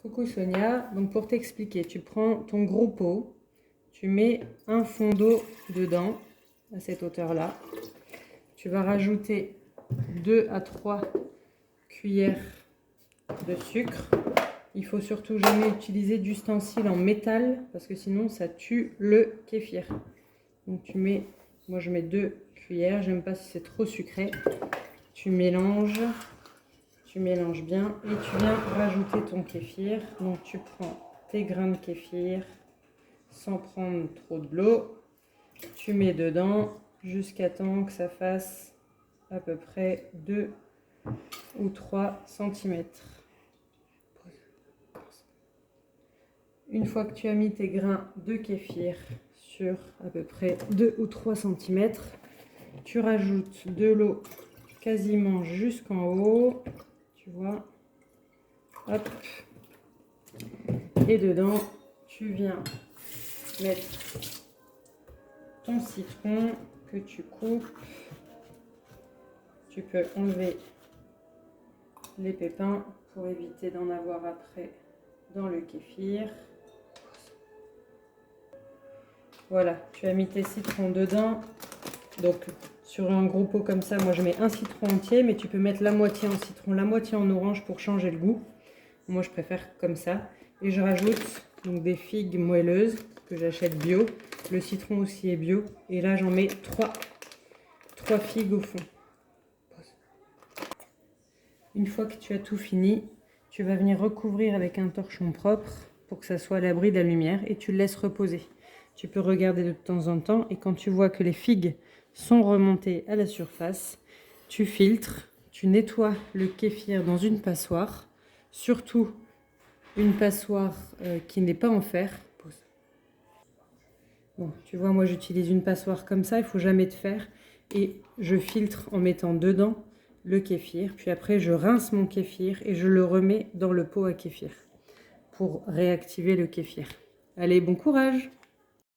Coucou Sonia, donc pour t'expliquer, tu prends ton gros pot, tu mets un fond d'eau dedans, à cette hauteur-là. Tu vas rajouter 2 à 3 cuillères de sucre. Il faut surtout jamais utiliser d'ustensiles en métal parce que sinon ça tue le kéfir. Donc tu mets, moi je mets 2 cuillères, j'aime pas si c'est trop sucré. Tu mélanges bien et tu viens rajouter ton kéfir. Donc tu prends tes grains de kéfir sans prendre trop de l'eau. Tu mets dedans jusqu'à temps que ça fasse à peu près 2 ou 3 cm. Une fois que tu as mis tes grains de kéfir sur à peu près 2 ou 3 cm, tu rajoutes de l'eau quasiment jusqu'en haut. Tu vois, hop, et dedans tu viens mettre ton citron que tu coupes. Tu peux enlever les pépins pour éviter d'en avoir après dans le kéfir. Voilà, tu as mis tes citrons dedans. Donc sur un gros pot comme ça, moi je mets un citron entier, mais tu peux mettre la moitié en citron, la moitié en orange pour changer le goût. Moi je préfère comme ça. Et je rajoute donc des figues moelleuses que j'achète bio. Le citron aussi est bio. Et là j'en mets 3 figues au fond. Une fois que tu as tout fini, tu vas venir recouvrir avec un torchon propre pour que ça soit à l'abri de la lumière et tu le laisses reposer. Tu peux regarder de temps en temps et quand tu vois que les figues sont remontées à la surface, tu filtres, tu nettoies le kéfir dans une passoire, surtout une passoire qui n'est pas en fer. Bon, tu vois, moi j'utilise une passoire comme ça, il ne faut jamais de fer et je filtre en mettant dedans le kéfir, puis après je rince mon kéfir et je le remets dans le pot à kéfir pour réactiver le kéfir. Allez, bon courage!